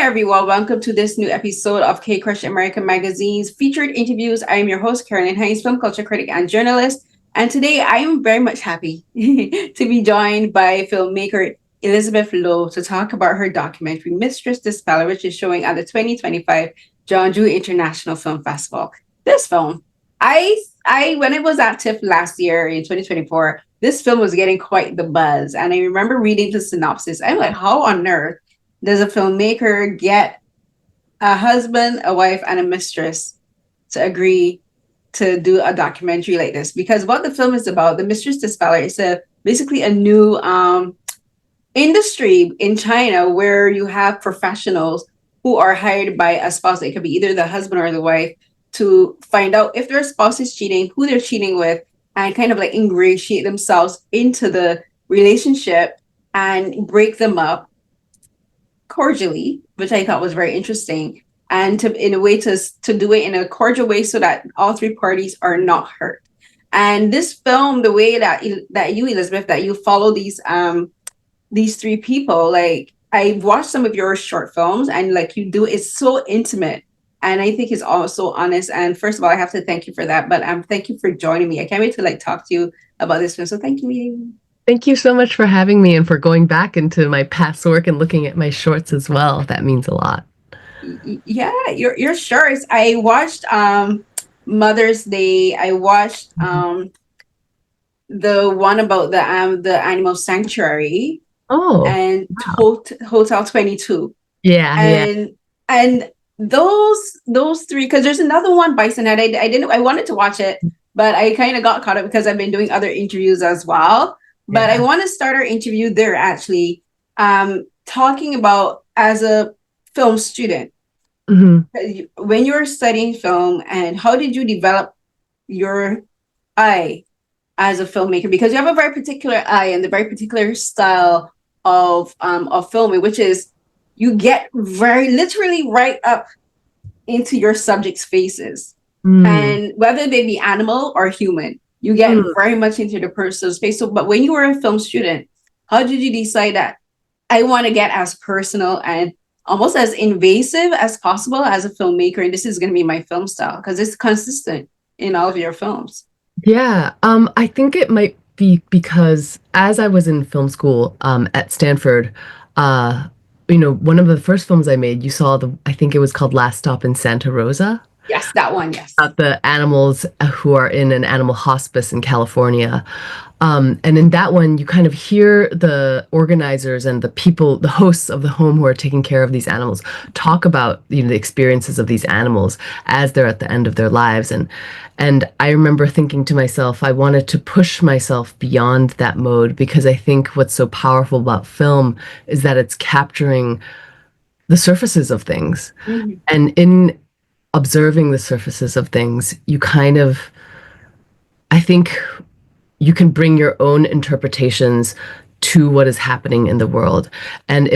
everyone. Welcome to this new episode of KCrush American Magazine's featured interviews. I am your host, Carolyn Hines, film culture critic and journalist. And today I am very much happy to be joined by filmmaker Elizabeth Lowe to talk about her documentary, Mistress Dispeller, which is showing at the 2025 Jeonju International Film Festival. This film, I when it was at TIFF last year in 2024, this film was getting quite the buzz. And I remember reading the synopsis. I'm like, how on earth does a filmmaker get a husband, a wife, and a mistress to agree to do a documentary like this? Because what the film is about, the Mistress Dispeller, is basically a new industry in China where you have professionals who are hired by a spouse. It could be either the husband or the wife to find out if their spouse is cheating, who they're cheating with, and kind of like ingratiate themselves into the relationship and break them up cordially, which I thought was very interesting, and in a way to do it in a cordial way so that all three parties are not hurt. And this film, the way that you, Elizabeth, that you follow these three people, like I watched some of your short films, and like you do, it's so intimate, and I think it's also honest. And first of all, I have to thank you for that. But thank you for joining me. I can't wait to like talk to you about this film. So thank you. Thank you so much for having me and for going back into my past work and looking at my shorts as well. That means a lot. Yeah, your shorts. I watched Mother's Day. I watched the one about the animal sanctuary. Oh, and wow. Hotel 22. Yeah, and those three, because there's another one, Bison Head. I wanted to watch it, but I kind of got caught up because I've been doing other interviews as well. But I want to start our interview there, actually, talking about as a film student, when you were studying film, and how did you develop your eye as a filmmaker? Because you have a very particular eye and a very particular style of filming, which is you get very literally right up into your subjects' faces, and whether they be animal or human. You get very much into the person's space. So, but when you were a film student, how did you decide that I want to get as personal and almost as invasive as possible as a filmmaker, and this is going to be my film style, because it's consistent in all of your films? Yeah, I think it might be because as I was in film school at Stanford, one of the first films I made, you saw I think it was called Last Stop in Santa Rosa. Yes, that one, yes. About the animals who are in an animal hospice in California. And in that one, you kind of hear the organizers and the people, the hosts of the home who are taking care of these animals, talk about, the experiences of these animals as they're at the end of their lives. And I remember thinking to myself, I wanted to push myself beyond that mode, because I think what's so powerful about film is that it's capturing the surfaces of things. And in observing the surfaces of things, I think you can bring your own interpretations to what is happening in the world. And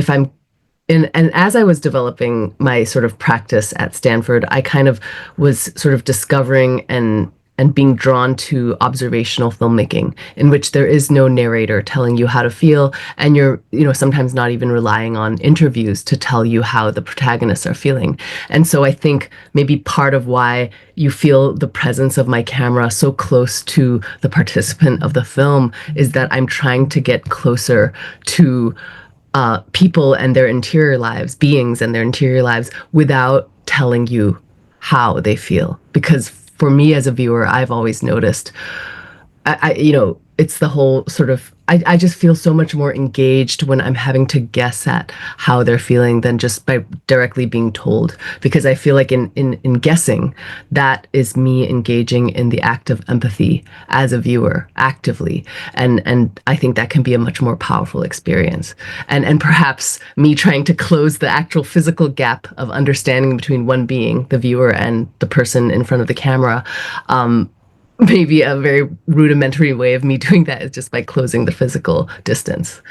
as I was developing my sort of practice at Stanford, I kind of was sort of discovering and being drawn to observational filmmaking, in which there is no narrator telling you how to feel, and you're, sometimes not even relying on interviews to tell you how the protagonists are feeling. And so I think maybe part of why you feel the presence of my camera so close to the participant of the film is that I'm trying to get closer to people and their interior lives, beings and their interior lives, without telling you how they feel. Because for me as a viewer, I've always noticed, it's the whole sort of, I just feel so much more engaged when I'm having to guess at how they're feeling than just by directly being told. Because I feel like in guessing, that is me engaging in the act of empathy as a viewer actively. And I think that can be a much more powerful experience. And perhaps me trying to close the actual physical gap of understanding between one being, the viewer, and the person in front of the camera, maybe a very rudimentary way of me doing that is just by closing the physical distance.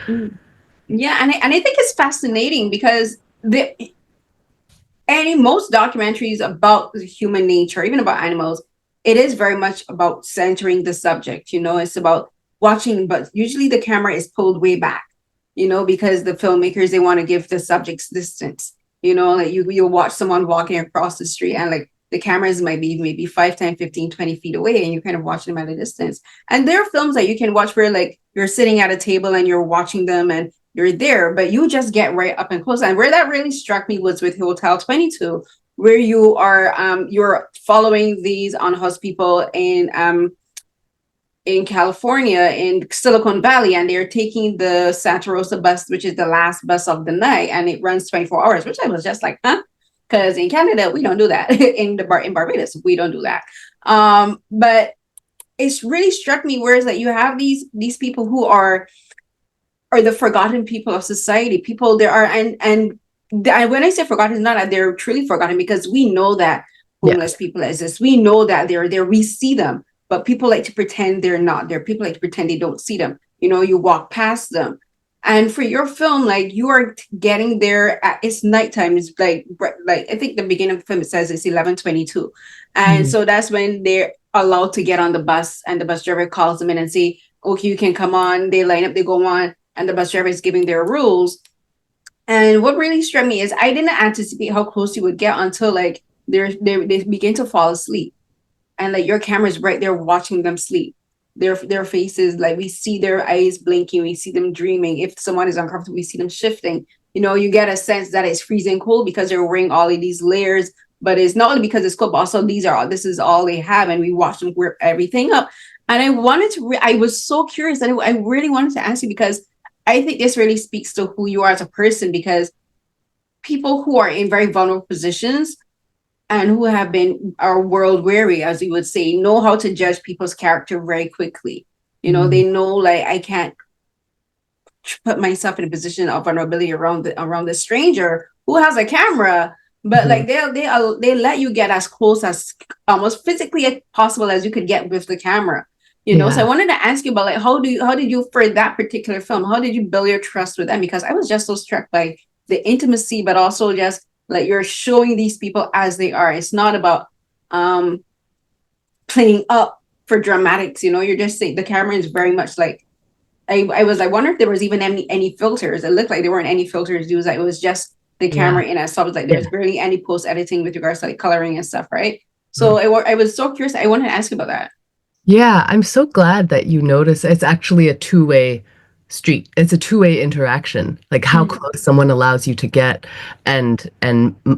Yeah, and I think it's fascinating because most documentaries about human nature, even about animals, it is very much about centering the subject. It's about watching, but usually the camera is pulled way back, because the filmmakers, they want to give the subjects distance. Like you'll watch someone walking across the street and like the cameras might be maybe 5, 10, 15, 20 feet away and you kind of watch them at a distance. And there are films that you can watch where like you're sitting at a table and you're watching them and you're there, but you just get right up and close. And where that really struck me was with Hotel 22, where you're following these unhoused people in California, in Silicon Valley, and they're taking the Santa Rosa bus, which is the last bus of the night, and it runs 24 hours, which I was just like, huh? Because in Canada, we don't do that. in Barbados, we don't do that. But it's really struck me whereas that you have these people who are the forgotten people of society. People there are, and when I say forgotten, it's not that they're truly forgotten, because we know that homeless people exist. We know that they're there. We see them. But people like to pretend they're not there. People like to pretend they don't see them. You walk past them. And for your film, like you are getting there it's nighttime. It's like I think the beginning of the film, it says it's 11:22. And so that's when they're allowed to get on the bus, and the bus driver calls them in and say, okay, you can come on. They line up, they go on, and the bus driver is giving their rules. And what really struck me is I didn't anticipate how close you would get until like they begin to fall asleep. And like your camera's right there watching them sleep. Their faces, like we see their eyes blinking, we see them dreaming. If someone is uncomfortable, we see them shifting. You get a sense that it's freezing cold because they're wearing all of these layers, but it's not only because it's cold, but also this is all they have, and we watch them wear everything up. And I was so curious, and I really wanted to ask you, because I think this really speaks to who you are as a person, because people who are in very vulnerable positions and who are world weary, as you would say, know how to judge people's character very quickly. They know, like, I can't put myself in a position of vulnerability around the stranger who has a camera, but like they let you get as close as almost physically possible as you could get with the camera. So I wanted to ask you about like how did you, for that particular film, how did you build your trust with them? Because I was just so struck by the intimacy, but also just like you're showing these people as they are. It's not about playing up for dramatics. You're just saying the camera is very much like, I was like, wonder if there was even any filters. It looked like there weren't any filters used. Like it was just the camera in it. So I was like, there's barely any post editing with regards to like coloring and stuff, right? So I was so curious. I wanted to ask you about that. Yeah, I'm so glad that you notice it's actually a two-way street. It's a two-way interaction. Like how close someone allows you to get and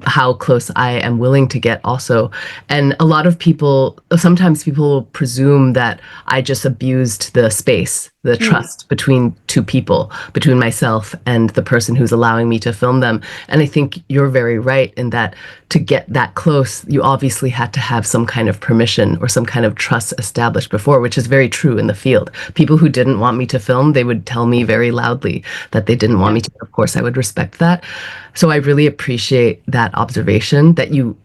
how close I am willing to get also. And a lot of people, sometimes people will presume that I just abused the space, the trust between two people, between myself and the person who's allowing me to film them. And I think you're very right in that to get that close, you obviously had to have some kind of permission or some kind of trust established before, which is very true in the field. People who didn't want me to film, they would tell me very loudly that they didn't want me to. Of course, I would respect that. So I really appreciate that observation, that you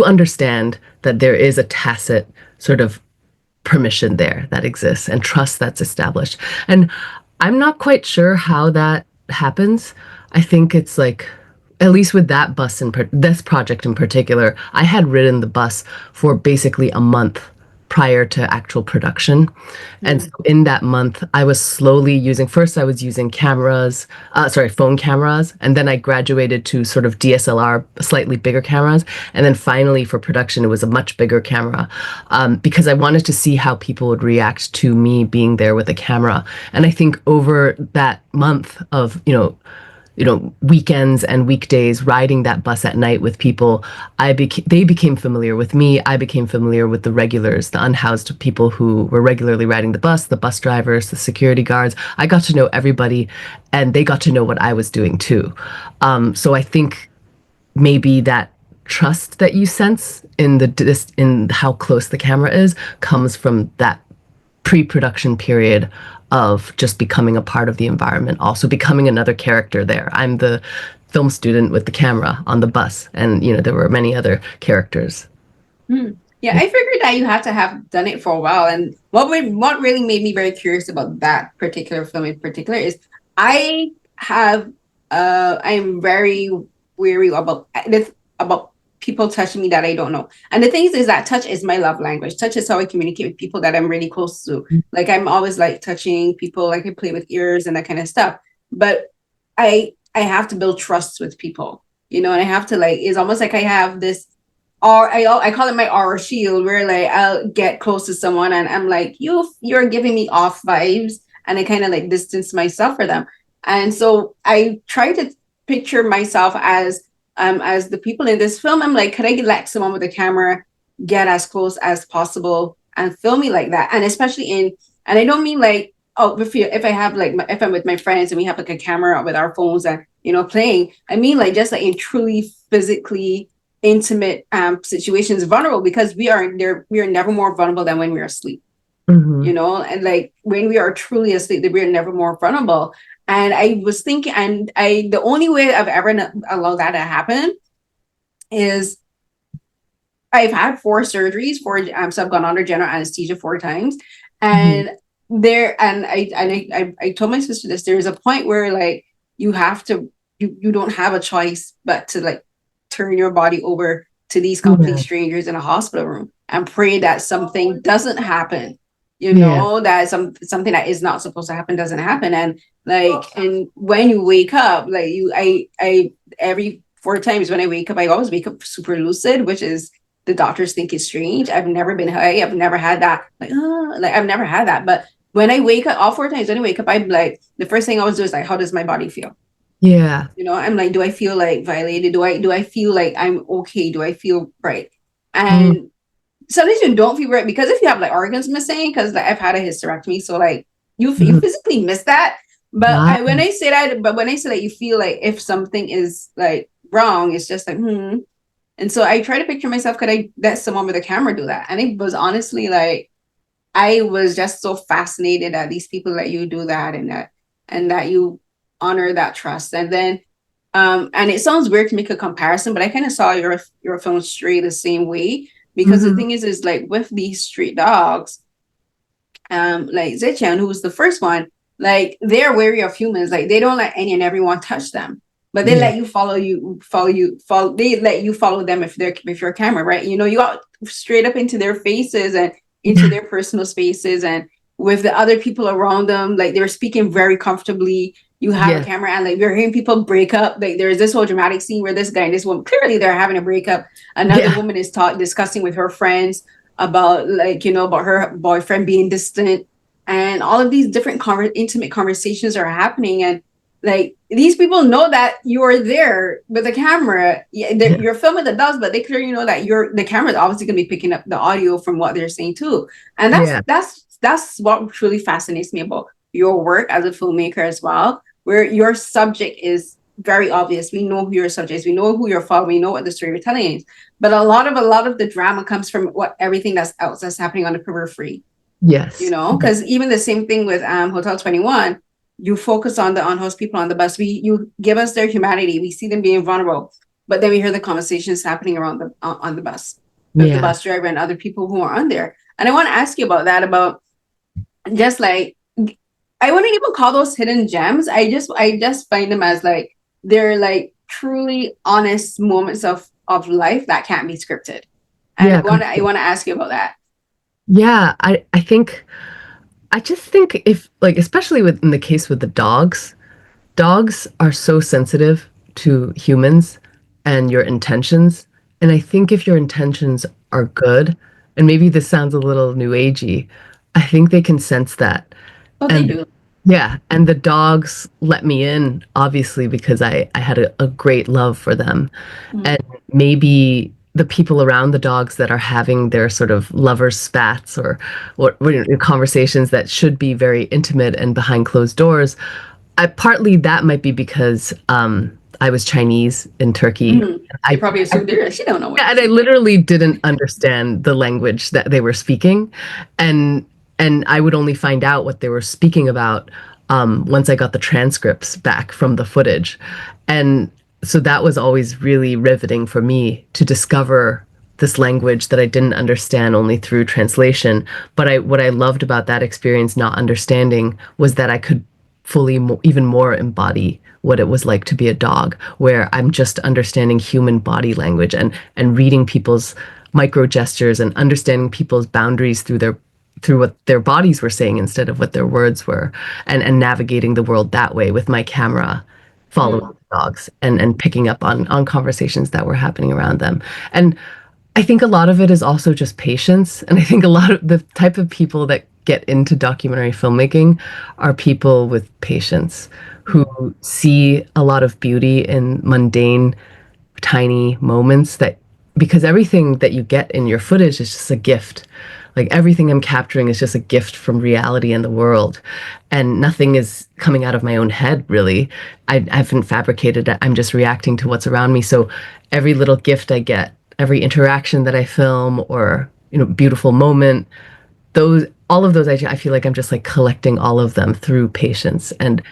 understand that there is a tacit sort of permission there that exists and trust that's established. And I'm not quite sure how that happens. I think it's like, at least with that bus this project in particular, I had ridden the bus for basically a month prior to actual production. And so in that month, I was slowly first I was using phone cameras, and then I graduated to sort of DSLR, slightly bigger cameras. And then finally for production, it was a much bigger camera, because I wanted to see how people would react to me being there with a camera. And I think over that month of, weekends and weekdays riding that bus at night with people, they became familiar with me. I became familiar with the regulars, the unhoused people who were regularly riding the bus drivers, the security guards. I got to know everybody, and they got to know what I was doing too. So I think maybe that trust that you sense in how close the camera is comes from that pre-production period of just becoming a part of the environment, also becoming another character there. I'm the film student with the camera on the bus, and there were many other characters. Yeah, I figured that you had to have done it for a while. And what really made me very curious about that particular film in particular is I'm very weary about people touching me that I don't know. And the thing is that touch is my love language. Touch is how I communicate with people that I'm really close to. Like I'm always like touching people, like I play with ears and that kind of stuff. But I have to build trust with people. and I have to like, it's almost like I have this, or I call it my aura shield, where like I'll get close to someone and I'm like, you're giving me off vibes, and I kind of like distance myself for them. And so I try to picture myself as the people in this film. I'm like, could I let someone with a camera get as close as possible and film me like that? And especially and I don't mean like, oh, if I have like if I'm with my friends and we have like a camera with our phones and playing. I mean like just like in truly physically intimate situations, vulnerable, because we are never more vulnerable than when we're asleep. And like when we are truly asleep, that we're never more vulnerable. And I was thinking, and the only way I've ever allowed that to happen is I've had 4 surgeries, so I've gone under general anesthesia 4 times, and I told my sister this. There's a point where like you have to, you don't have a choice but to like turn your body over to these complete strangers in a hospital room and pray that something doesn't happen. That something that is not supposed to happen doesn't happen. And like, and when you wake up, like I every 4 times when I wake up, I always wake up super lucid, which is, the doctors think is strange. I've never been high. I've never had that. Like I've never had that. But when I wake up, all 4 times when I wake up, I'm like, the first thing I always do is like, how does my body feel? Yeah. I'm like, do I feel like violated? Do I feel like I'm okay? Do I feel right? And sometimes you don't feel right, because if you have like organs missing, because like, I've had a hysterectomy, so like you physically miss that. But when I say that you feel like if something is like wrong, it's just like And so I try to picture myself, could I let someone with a camera do that? And it was honestly like, I was just so fascinated at these people that you do that, and that you honor that trust. And then and it sounds weird to make a comparison, but I kind of saw your film Stray the same way, because the thing is like with these street dogs, like Zetian, who was the first one, like they're wary of humans. Like they don't let any and everyone touch them, but they let you they let you follow them if you're a camera, right? You got straight up into their faces and into their personal spaces, and with the other people around them, like they were speaking very comfortably. You have a camera, and like we're hearing people break up. Like there's this whole dramatic scene where this guy and this woman, clearly they're having a breakup. Another woman is discussing with her friends about like, about her boyfriend being distant, and all of these different intimate conversations are happening. And like these people know that you're there with a camera. You're filming the dogs, but they clearly know that the camera is obviously going to be picking up the audio from what they're saying too. And that's what truly fascinates me about your work as a filmmaker as well, where your subject is very obvious. We know who your subject is. We know who you're following. We know what the story you're telling is. But a lot of the drama comes from everything that's happening on the periphery. Yes. Because even the same thing with Hotel 21, you focus on the unhoused people on the bus. You give us their humanity. We see them being vulnerable, but then we hear the conversations happening around on the bus with the bus driver and other people who are on there. And I want to ask you about that, about just like, I wouldn't even call those hidden gems. I just find them as like, they're like truly honest moments of life that can't be scripted. And I want to ask you about that. Yeah, I just think, if like, especially in the case with the dogs are so sensitive to humans and your intentions. And I think if your intentions are good, and maybe this sounds a little new agey, I think they can sense that. Oh, they do. Yeah, and the dogs let me in, obviously, because I had a great love for them. And maybe the people around the dogs that are having their sort of lovers spats, or conversations that should be very intimate and behind closed doors, partly that might be because I was Chinese in Turkey. I probably assumed she don't know what. And I literally didn't understand the language that they were speaking, and I would only find out what they were speaking about once I got the transcripts back from the footage. And so that was always really riveting for me, to discover this language that I didn't understand only through translation. But what I loved about that experience, not understanding, was that I could fully even more embody what it was like to be a dog, where I'm just understanding human body language and reading people's micro gestures and understanding people's boundaries through what their bodies were saying instead of what their words were, and navigating the world that way with my camera, following dogs and picking up on conversations that were happening around them. And I think a lot of it is also just patience. And I think a lot of the type of people that get into documentary filmmaking are people with patience who see a lot of beauty in mundane, tiny moments that because everything that you get in your footage is just a gift. Like everything I'm capturing is just a gift from reality and the world. And nothing is coming out of my own head, really. I haven't fabricated it. I'm just reacting to what's around me. So every little gift I get, every interaction that I film or, beautiful moment, those all of those I feel like I'm just like collecting all of them through patience and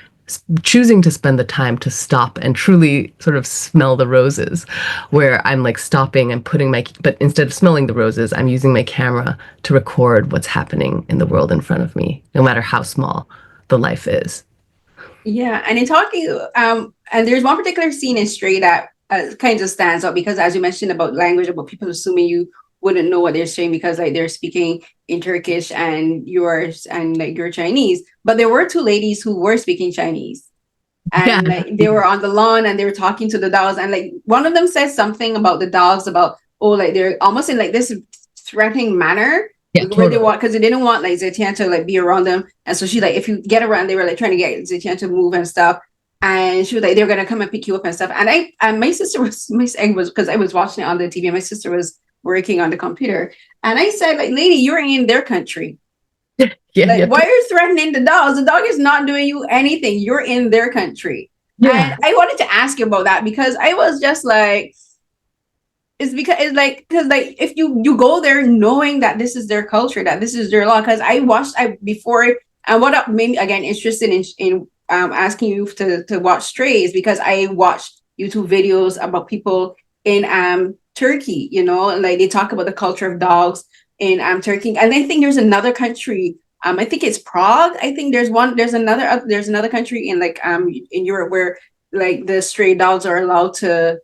choosing to spend the time to stop and truly sort of smell the roses where I'm like stopping and but instead of smelling the roses, I'm using my camera to record what's happening in the world in front of me, no matter how small the life is. Yeah, and in talking, and there's one particular scene in Stray that kind of stands out because, as you mentioned about language, about people assuming you wouldn't know what they're saying because like they're speaking in Turkish and yours and like you're Chinese. But there were two ladies who were speaking Chinese, Yeah. and like they were on the lawn and they were talking to the dogs, and like one of them said something about the dogs about like they're almost in like this threatening manner Yeah, where they totally. want because they didn't want like Zetian to like be around them, and so she like if you get around, they were like trying to get Zetian to move and stuff, and she was like they're gonna come and pick you up and stuff, and my sister was my egg was because I was watching it on the TV, and my sister was working on the computer, and I said like, lady, you're in their country. Yeah, Like, yeah. why are you threatening the dogs? The dog is not doing you anything. You're in their country. Yeah. And I wanted to ask you about that because I was just like, it's because like if you go there knowing that this is their culture, that this is their law. Because I before and what made me again interested in asking you to watch Strays because I watched YouTube videos about people in Turkey, and like they talk about the culture of dogs in Turkey, and I think there's another country. I think it's Prague. I think there's another country in like in Europe where like the stray dogs are allowed to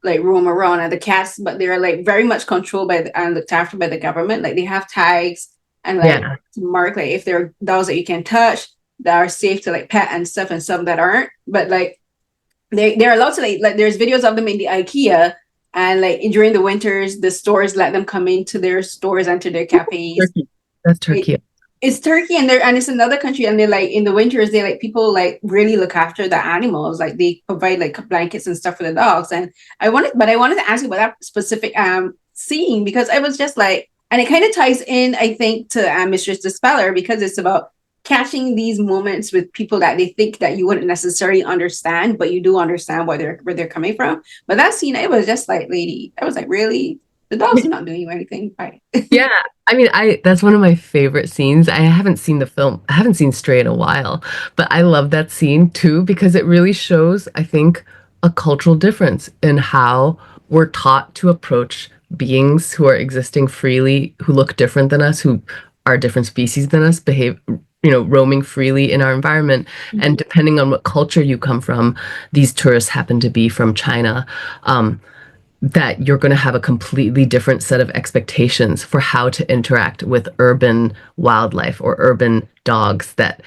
like roam around and the cats, but they're like very much controlled by and looked after by the government. Like they have tags and like Yeah. mark like if they're dogs that you can touch that are safe to like pet and stuff and some that aren't. But like they're allowed to like there's videos of them in the IKEA and like during the winters the stores let them come into their stores and to their cafes. Turkey. That's it, Turkey. it's Turkey and it's another country and they're like in the winters they like people like really look after the animals like they provide like blankets and stuff for the dogs and I wanted to ask you about that specific scene because I was just like and it kind of ties in I think to Mistress Dispeller because it's about catching these moments with people that they think that you wouldn't necessarily understand but you do understand where they're coming from but that scene I was just like lady I was like really the dogs are not doing you anything right. Yeah, I mean, I that's one of my favorite scenes. I haven't seen the film, I haven't seen Stray in a while, but I love that scene too because it really shows, I think, a cultural difference in how we're taught to approach beings who are existing freely, who look different than us, who are different species than us, behave, roaming freely in our environment. And depending on what culture you come from, these tourists happen to be from China. That you're going to have a completely different set of expectations for how to interact with urban wildlife or urban dogs that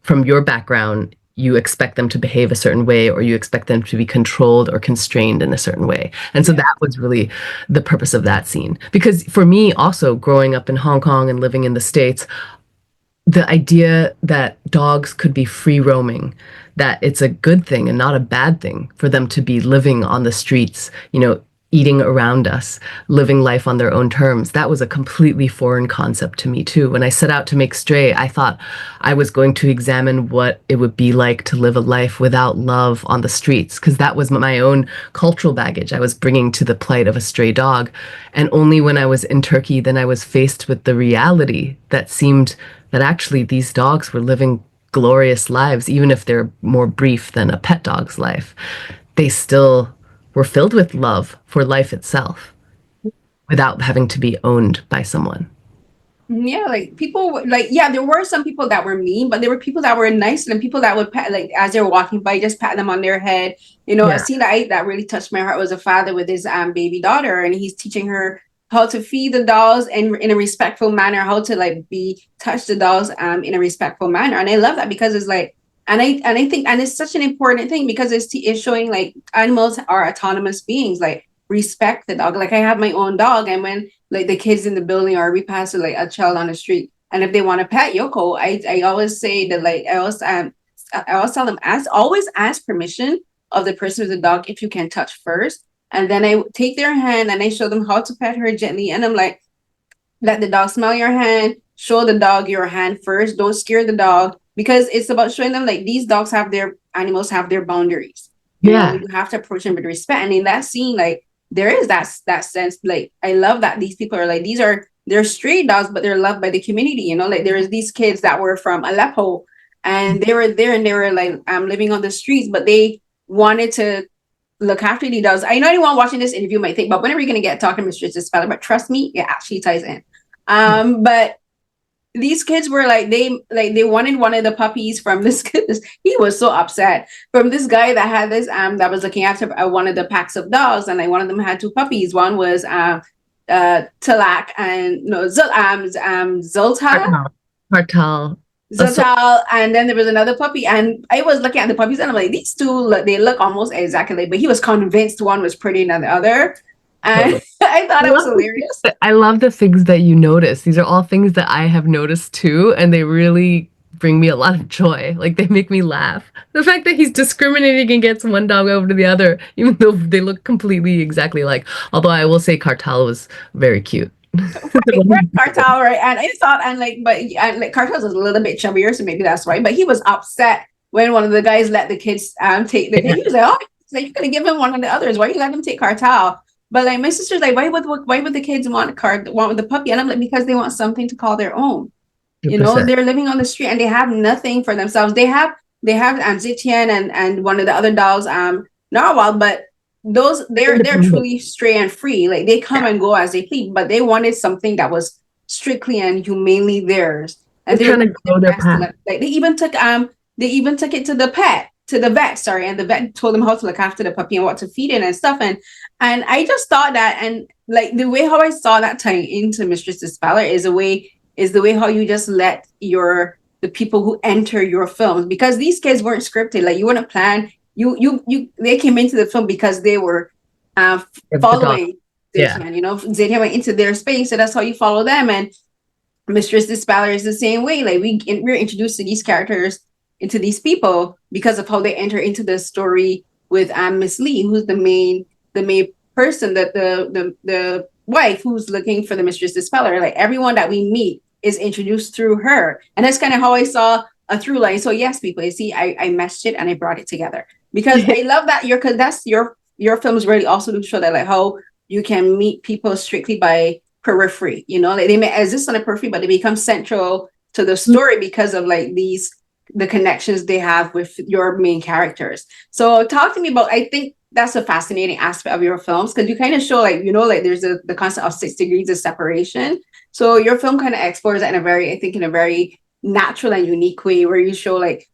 from your background, you expect them to behave a certain way or you expect them to be controlled or constrained in a certain way. And so Yeah. that was really the purpose of that scene. Because for me, also growing up in Hong Kong and living in the States, the idea that dogs could be free roaming, that it's a good thing and not a bad thing for them to be living on the streets, eating around us, living life on their own terms. That was a completely foreign concept to me too. When I set out to make Stray, I thought I was going to examine what it would be like to live a life without love on the streets, because that was my own cultural baggage I was bringing to the plight of a stray dog. And only when I was in Turkey, then I was faced with the reality that seemed that actually these dogs were living glorious lives, even if they're more brief than a pet dog's life. They still were filled with love for life itself without having to be owned by someone. Yeah, like people like yeah, there were some people that were mean, but there were people that were nice and people that would pat like as they're walking by, just pat them on their head. A Yeah. scene that really touched my heart was a father with his baby daughter, and he's teaching her how to feed the dolls and in a respectful manner, how to like be touch the dolls in a respectful manner. And I love that because it's like And I think it's such an important thing because it's showing like animals are autonomous beings, like respect the dog. Like I have my own dog, and when like the kids in the building or we pass like a child on the street, and if they want to pet Yoko, I always say that like I always tell them always ask permission of the person with the dog if you can touch first, and then I take their hand and I show them how to pet her gently, and I'm like, let the dog smell your hand, show the dog your hand first, don't scare the dog, because it's about showing them like these dogs have their animals have their boundaries. You have to approach them with respect. And in that scene, like there is that sense, like I love that these people are like, they're stray dogs, but they're loved by the community. Like there was these kids that were from Aleppo, and they were there and they were like living on the streets, but they wanted to look after the dogs. I know anyone watching this interview might think, but when are we going to get talking Mistress Dispeller? But trust me, it actually ties in. But these kids were like they wanted one of the puppies from this kid. He was so upset from this guy that had this that was looking after one of the packs of dogs, and like one of them had two puppies. One was Talak and no Zolta. Kartal. Zotal, and then there was another puppy, and I was looking at the puppies, and I'm like, these two, they look almost exactly like, but he was convinced one was prettier than the other, and I thought it was hilarious. I love the things that you notice. These are all things that I have noticed too, and they really bring me a lot of joy. Like they make me laugh. The fact that he's discriminating against one dog over to the other, even though they look completely exactly alike. Although I will say Kartal was very cute. Kartal, right? And I thought, and like, but and like Kartal's a little bit chubbier, so maybe that's why. But he was upset when one of the guys let the kids take the. He was like, "Oh, like you could have given one of the others. Why you let them take Kartal?" But like my sister's like, why would the kids want the puppy? And I'm like, because they want something to call their own. 100%. They're living on the street and they have nothing for themselves. They have Zitian and one of the other dogs, Narwhal, but those they're truly stray and free. Like they come and go as they please, but they wanted something that was strictly and humanely theirs. And they're trying to grow their path. Like they even took it to the vet, sorry, and the vet told them how to look after the puppy and what to feed it and stuff. And I just thought that, and like the way how I saw that tying into Mistress Dispeller is the way how you just let the people who enter your films, because these kids weren't scripted. Like you wouldn't plan. They came into the film because they were following this man. Zetian went into their space, so that's how you follow them. And Mistress Dispeller is the same way. Like we're introduced to these characters, into these people, because of how they enter into the story with Miss Lee, who's the main person, that the wife who's looking for the Mistress Dispeller. Like everyone that we meet is introduced through her, and that's kind of how I saw a through line. So yes, people, you see, I meshed it and I brought it together because I love that because that's your films really also do show that, like how you can meet people strictly by periphery. Like they may exist on a periphery, but they become central to the story because of like the connections they have with your main characters. So talk to me about, I think that's a fascinating aspect of your films, because you kind of show like there's the concept of 6 degrees of separation. So your film kind of explores that in a very natural and unique way, where you show like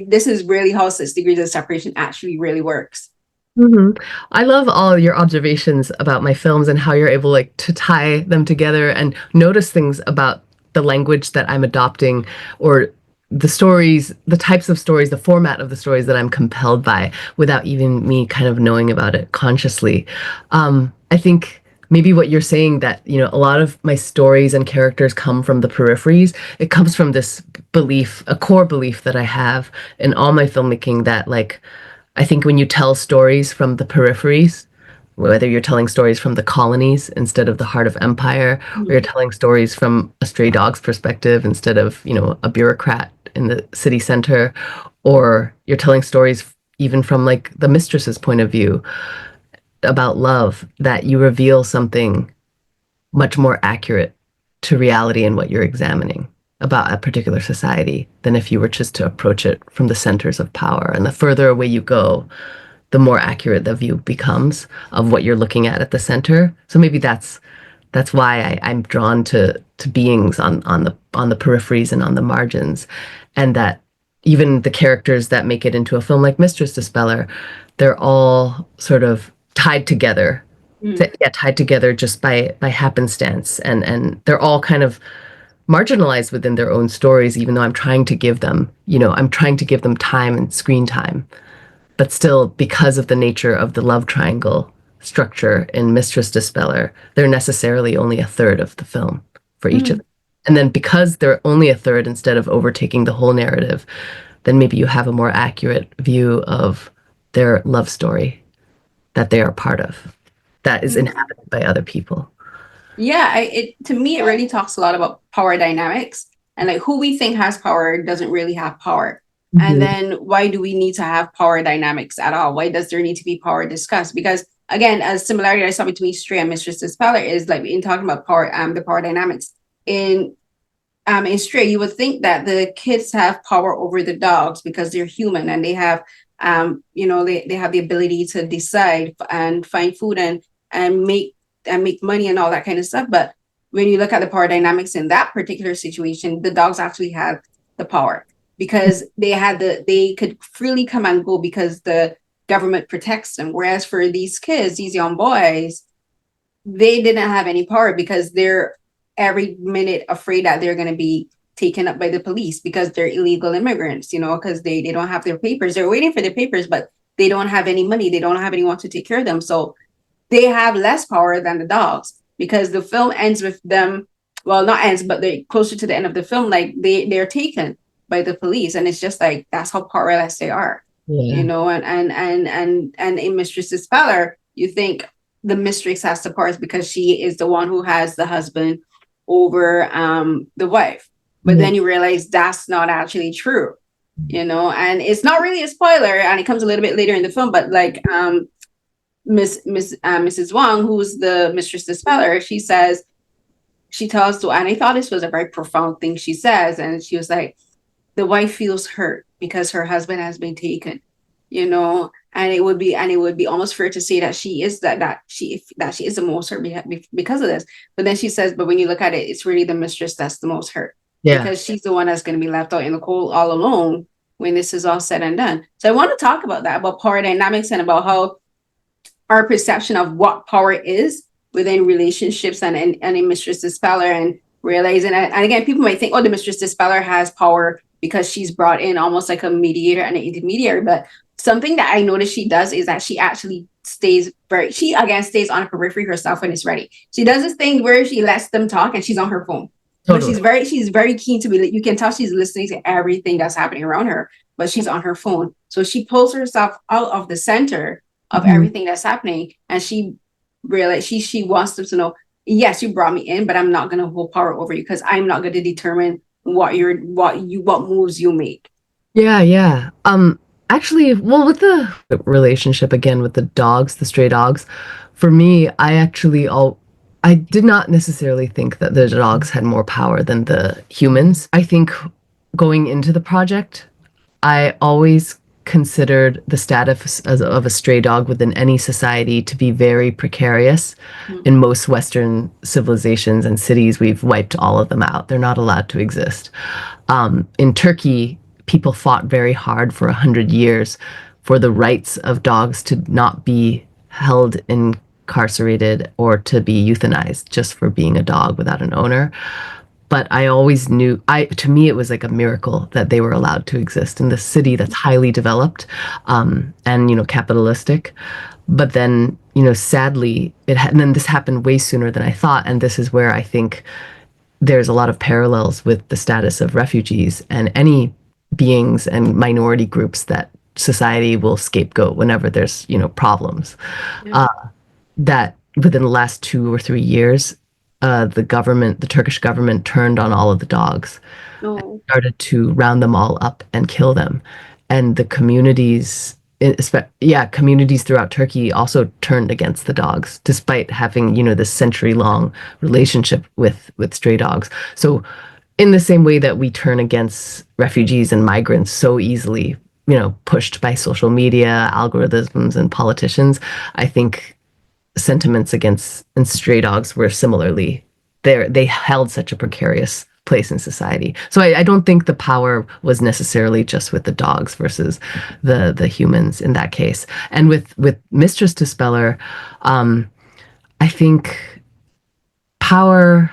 this is really how 6 degrees of separation actually really works. Mm-hmm. I love all your observations about my films and how you're able like to tie them together and notice things about the language that I'm adopting, or the stories, the types of stories, the format of the stories that I'm compelled by without even me kind of knowing about it consciously. I think maybe what you're saying, that, a lot of my stories and characters come from the peripheries. It comes from this belief, a core belief that I have in all my filmmaking, that like, I think when you tell stories from the peripheries, whether you're telling stories from the colonies instead of the heart of empire, or you're telling stories from a stray dog's perspective instead of, a bureaucrat in the city center, or you're telling stories even from like the mistress's point of view about love, that you reveal something much more accurate to reality and what you're examining about a particular society than if you were just to approach it from the centers of power. And the further away you go, the more accurate the view becomes of what you're looking at the center. So maybe that's why I'm drawn to beings on the peripheries and on the margins, and that even the characters that make it into a film like Mistress Dispeller, they're all sort of tied together. Tied together just by happenstance, and they're all kind of marginalized within their own stories, even though I'm trying to give them, I'm trying to give them time and screen time. But still, because of the nature of the love triangle structure in Mistress Dispeller, they're necessarily only a third of the film for each of Mm. them. And then because they're only a third instead of overtaking the whole narrative, then maybe you have a more accurate view of their love story that they are part of, that is Mm. inhabited by other people. Yeah, it to me it really talks a lot about power dynamics and like who we think has power doesn't really have power. And Mhm. then why do we need to have power dynamics at all? Why does there need to be power discussed? Because again, a similarity I saw between Stray and Mistress Dispeller is like in talking about power, the power dynamics in Stray, you would think that the kids have power over the dogs because they're human and they have they have the ability to decide and find food and make money and all that kind of stuff. But when you look at the power dynamics in that particular situation, the dogs actually had the power because they could freely come and go because the government protects them. Whereas for these kids, these young boys, they didn't have any power because they're every minute afraid that they're going to be taken up by the police because they're illegal immigrants, because they don't have their papers. They're waiting for their papers, but they don't have any money. They don't have anyone to take care of them. So they have less power than the dogs because the film ends with them. Well, not ends, but they're closer to the end of the film. Like they're taken by the police, and it's just like that's how powerless they are, Yeah. And in Mistress Dispeller, you think the mistress has the powers because she is the one who has the husband over the wife, but Yeah. then you realize that's not actually true, and it's not really a spoiler, and it comes a little bit later in the film, but like Mrs. Wang, who's the Mistress Dispeller, she tells to, and I thought this was a very profound thing she says, and she was like, the wife feels hurt because her husband has been taken, and it would be almost fair to say that she is that she is the most hurt because of this. But then she says, but when you look at it, it's really the mistress that's the most hurt Yeah. because she's the one that's going to be left out in the cold all alone when this is all said and done. So I want to talk about that, about power dynamics and about how our perception of what power is within relationships and in Mistress Dispeller, and realizing, and again, people might think, oh, the Mistress Dispeller has power because she's brought in almost like a mediator and an intermediary. But something that I noticed she does is that she actually she again stays on periphery herself when it's ready. She does this thing where she lets them talk and she's on her phone. But Totally. she's very keen to be, you can tell she's listening to everything that's happening around her, but she's on her phone. So she pulls herself out of the center of Mhm. everything that's happening, and she realized she wants them to know, yes, you brought me in, but I'm not going to hold power over you because I'm not going to determine what moves you make. Yeah, yeah. Actually, well, with the relationship again with the dogs, the stray dogs, for me, I did not necessarily think that the dogs had more power than the humans. I think going into the project, I always considered the status of a stray dog within any society to be very precarious. Mm. In most Western civilizations and cities, we've wiped all of them out. They're not allowed to exist. In Turkey, people fought very hard for 100 years for the rights of dogs to not be held incarcerated or to be euthanized just for being a dog without an owner. But I always knew, to me, it was like a miracle that they were allowed to exist in this city that's highly developed, and, capitalistic. But then, sadly, and then this happened way sooner than I thought. And this is where I think there's a lot of parallels with the status of refugees and any beings and minority groups that society will scapegoat whenever there's, problems. Yeah. That within the last 2 or 3 years, the Turkish government turned on all of the dogs, No. started to round them all up and kill them. And the communities throughout Turkey also turned against the dogs, despite having, this century-long relationship with stray dogs. So in the same way that we turn against refugees and migrants so easily, pushed by social media, algorithms, and politicians, I think sentiments against and stray dogs were similarly there. They held such a precarious place in society. So I don't think the power was necessarily just with the dogs versus the humans in that case. And with Mistress Dispeller, I think power.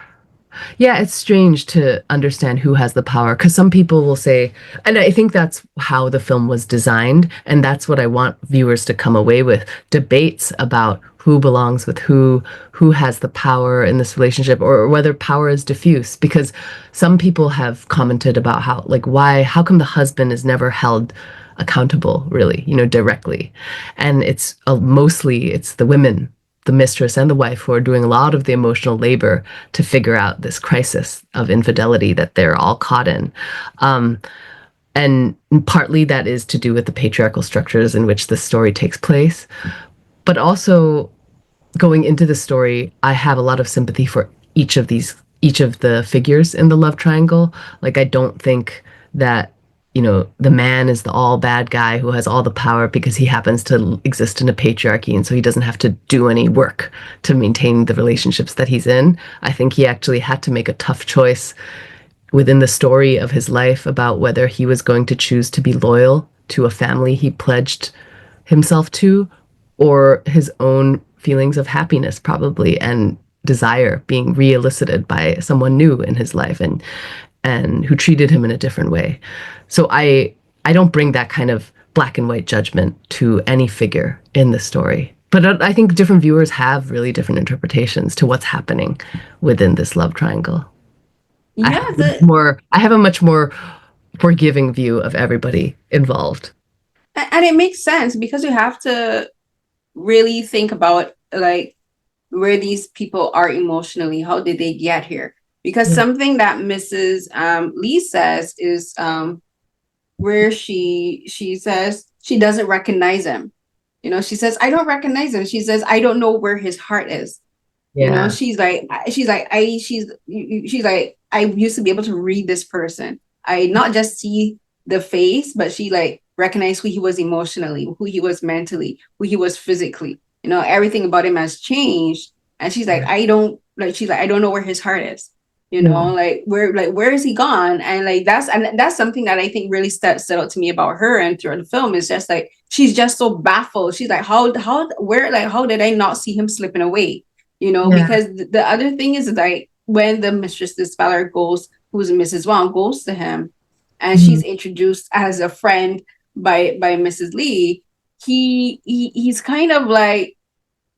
Yeah, it's strange to understand who has the power because some people will say, and I think that's how the film was designed, and that's what I want viewers to come away with, debates about who belongs with who has the power in this relationship, or whether power is diffuse. Because some people have commented about how, like, how come the husband is never held accountable, really, directly? And it's mostly it's the women, the mistress and the wife, who are doing a lot of the emotional labor to figure out this crisis of infidelity that they're all caught in. And partly that is to do with the patriarchal structures in which the story takes place. But also, going into the story, I have a lot of sympathy for each of the figures in the love triangle. Like, I don't think that, the man is the all bad guy who has all the power because he happens to exist in a patriarchy, and so he doesn't have to do any work to maintain the relationships that he's in. I think he actually had to make a tough choice within the story of his life about whether he was going to choose to be loyal to a family he pledged himself to, or his own feelings of happiness, probably, and desire being re-elicited by someone new in his life, and who treated him in a different way. So I don't bring that kind of black and white judgment to any figure in the story. But I think different viewers have really different interpretations to what's happening within this love triangle. Yeah, I have a much more forgiving view of everybody involved. and it makes sense because you have to really think about like where these people are emotionally. How did they get here? Because something that Mrs. Lee says is where she says she doesn't recognize him. She says, I don't recognize him. She says, I don't know where his heart is. Yeah. She's like I used to be able to read this person. I not just see the face, but she like recognized who he was emotionally, who he was mentally, who he was physically. Everything about him has changed. And she's like, I don't know where his heart is. Like where is he gone? And like that's something that I think really stood out to me about her and throughout the film is just like she's just so baffled. She's like, how did I not see him slipping away? Because the other thing is like when the Mistress Dispeller who's Mrs. Wang, goes to him and she's introduced as a friend by Mrs. Lee, he's kind of like,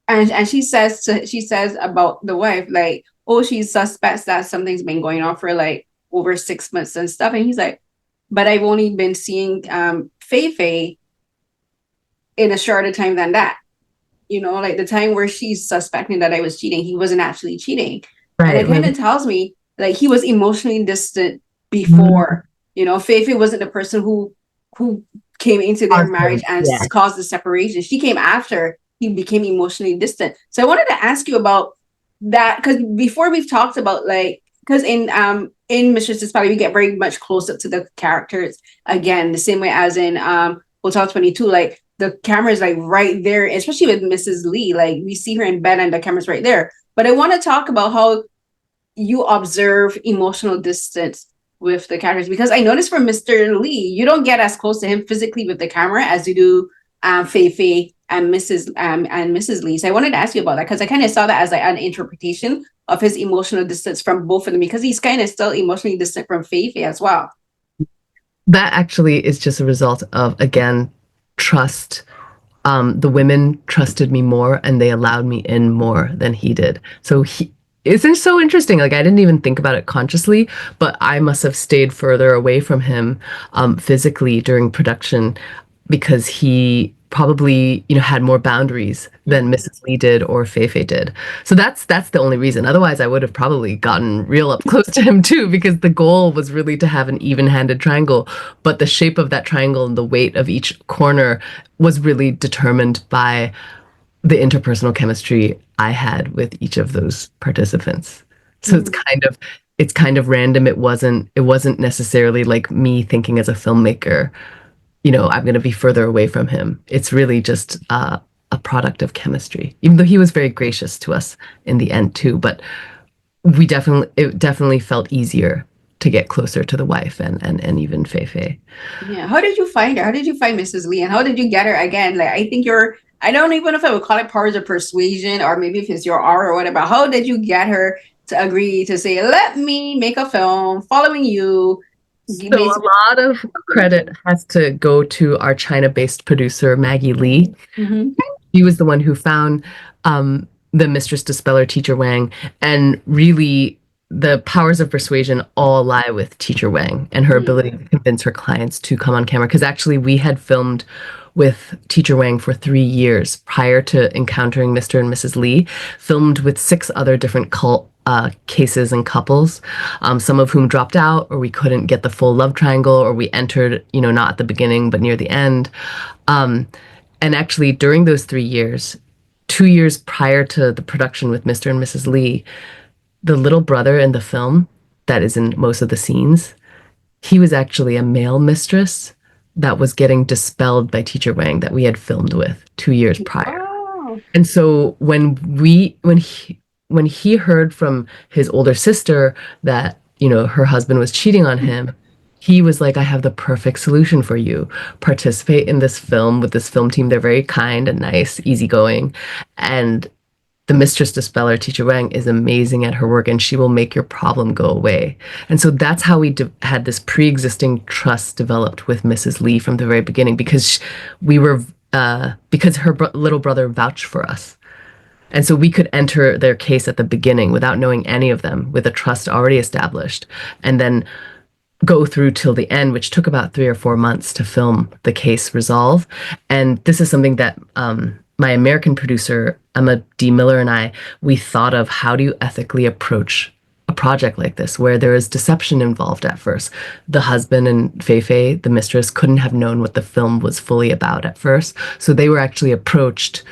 and she says about the wife, like, oh, she suspects that something's been going on for like over 6 months and stuff. And he's like, but I've only been seeing Fei Fei in a shorter time than that. Like the time where she's suspecting that I was cheating, he wasn't actually cheating. Right. And it kind of tells me like he was emotionally distant before. Fei Fei wasn't the person who came into their marriage and caused the separation. She came after he became emotionally distant. So I wanted to ask you about that, because before we've talked about like, because in Mistress Dispeller we get very much close up to the characters again, the same way as in Hotel 22, like the camera is like right there, especially with Mrs. Lee, like we see her in bed and the camera's right there. But I want to talk about how you observe emotional distance with the characters, because I noticed for Mr. Lee, you don't get as close to him physically with the camera as you do Fei Fei and Mrs. Lee. So I wanted to ask you about that because I kind of saw that as like an interpretation of his emotional distance from both of them, because he's kind of still emotionally distant from Fei Fei as well. That actually is just a result of, again, trust. The women trusted me more and they allowed me in more than he did. So it's so interesting. Like, I didn't even think about it consciously, but I must have stayed further away from him physically during production because he probably, had more boundaries than Mrs. Lee did or Fei Fei did. So that's the only reason. Otherwise, I would have probably gotten real up close to him too, because the goal was really to have an even-handed triangle. But the shape of that triangle and the weight of each corner was really determined by the interpersonal chemistry I had with each of those participants. So it's kind of random. It wasn't necessarily like me thinking as a filmmaker, I'm going to be further away from him. It's really just a product of chemistry, even though he was very gracious to us in the end too. But it definitely felt easier to get closer to the wife and even Fei Fei. Yeah. How did you find her? How did you find Mrs. Lee? And how did you get her again? Like, I think I don't even know if I would call it powers of persuasion or maybe if it's your aura or whatever. How did you get her to agree to say, let me make a film following you. So a lot of credit has to go to our China-based producer, Maggie Lee. Mhm. She was the one who found the Mistress Dispeller, Teacher Wang, and really the powers of persuasion all lie with Teacher Wang and her ability to convince her clients to come on camera. Because actually, we had filmed with Teacher Wang for 3 years prior to encountering Mr. and Mrs. Lee, filmed with 6 other different cult cases and couples, some of whom dropped out, or we couldn't get the full love triangle, or we entered, not at the beginning, but near the end. And actually, during those 3 years, 2 years prior to the production with Mr. and Mrs. Lee, the little brother in the film that is in most of the scenes, he was actually a male mistress that was getting dispelled by Teacher Wang that we had filmed with 2 years prior. Wow. And so when he heard from his older sister that, her husband was cheating on him, he was like, I have the perfect solution for you. Participate in this film with this film team. They're very kind and nice, easygoing. And the Mistress Dispeller, Teacher Wang, is amazing at her work, and she will make your problem go away. And so that's how we had this pre-existing trust developed with Mrs. Lee from the very beginning, because because her little brother vouched for us. And so we could enter their case at the beginning without knowing any of them, with a trust already established, and then go through till the end, which took about 3 or 4 months to film the case resolve. And this is something that my American producer, Emma D. Miller, and we thought of: how do you ethically approach a project like this, where there is deception involved at first? The husband and Fei Fei, the mistress, couldn't have known what the film was fully about at first. So they were actually approached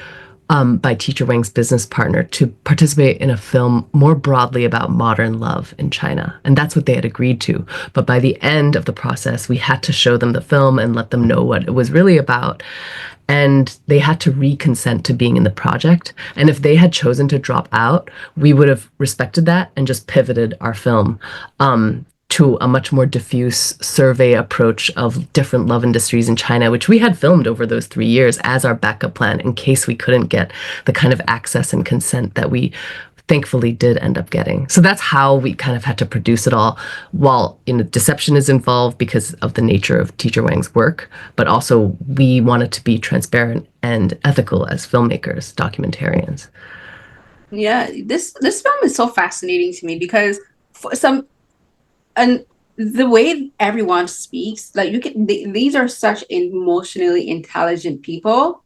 by Teacher Wang's business partner to participate in a film more broadly about modern love in China. And that's what they had agreed to. But by the end of the process, we had to show them the film and let them know what it was really about. And they had to re-consent to being in the project. And if they had chosen to drop out, we would have respected that and just pivoted our film to a much more diffuse survey approach of different love industries in China, which we had filmed over those 3 years as our backup plan in case we couldn't get the kind of access and consent that we thankfully did end up getting. So that's how we kind of had to produce it all, while deception is involved because of the nature of Teacher Wang's work, but also we wanted to be transparent and ethical as filmmakers, documentarians. Yeah, this film is so fascinating to me because for and the way everyone speaks, like these are such emotionally intelligent people,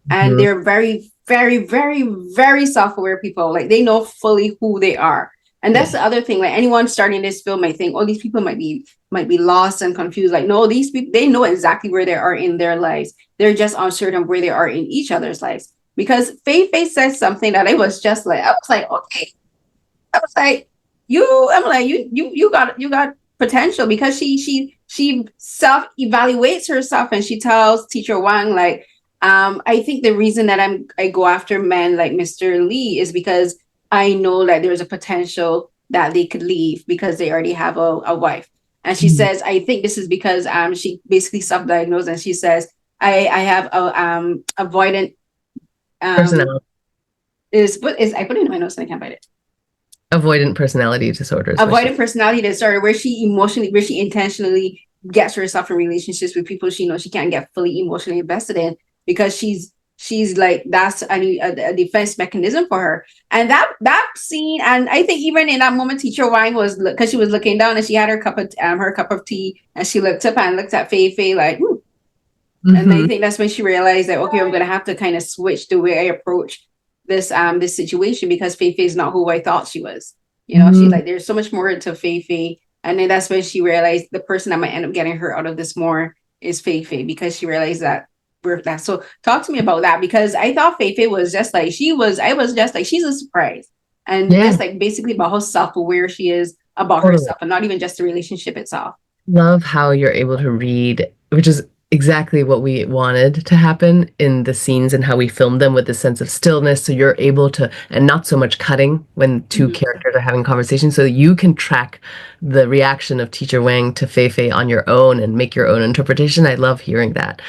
and they're very, very, very, very self-aware people. Like, they know fully who they are. And that's the other thing. Like, anyone starting this film might think, oh, these people might be lost and confused. Like, no, these people, they know exactly where they are in their lives. They're just uncertain where they are in each other's lives. Because Fei Fei says something that I was like, okay. I was like, you got potential, because she self-evaluates herself, and she tells Teacher Wang, like, I think the reason that I go after men like Mr. Lee is because I know that there's a potential that they could leave because they already have a wife. And she says, I think this is because she basically self-diagnosed, and she says, I have a avoidant Personality. I put it in my notes and I can't find it. Avoidant personality disorders. Avoidant personality disorder, where she intentionally gets herself in relationships with people she knows she can't get fully emotionally invested in, because she's like, that's a defense mechanism for her. And that scene, and I think even in that moment, Teacher Wang was, because she was looking down and she had her cup of tea, and she looked up and looked at Fei Fei like, and I think that's when she realized that, okay, I'm gonna have to kind of switch the way I approach this situation, because Fei Fei is not who I thought she was. She's like, there's so much more to Fei Fei. And then that's when she realized the person that might end up getting her out of this more is Fei Fei, because she realized that we're that. So talk to me about that, because I thought Fei Fei was just like, I was just like, she's a surprise. And just like basically about how self-aware she is about herself, and not even just the relationship itself. Love how you're able to read, which is exactly what we wanted to happen in the scenes and how we filmed them, with this sense of stillness. So you're able to, and not so much cutting when two characters are having conversations, so that you can track the reaction of Teacher Wang to Fei Fei on your own and make your own interpretation. I love hearing that.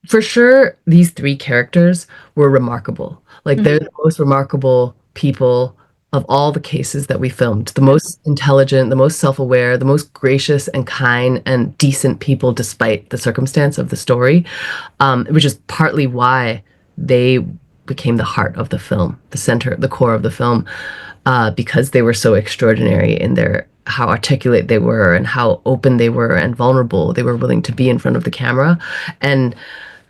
For sure, these 3 characters were remarkable. Like, they're the most remarkable people of all the cases that we filmed, the most intelligent, the most self-aware, the most gracious and kind and decent people despite the circumstance of the story, which is partly why they became the heart of the film, the center, the core of the film, because they were so extraordinary in their how articulate they were and how open they were and vulnerable they were willing to be in front of the camera. And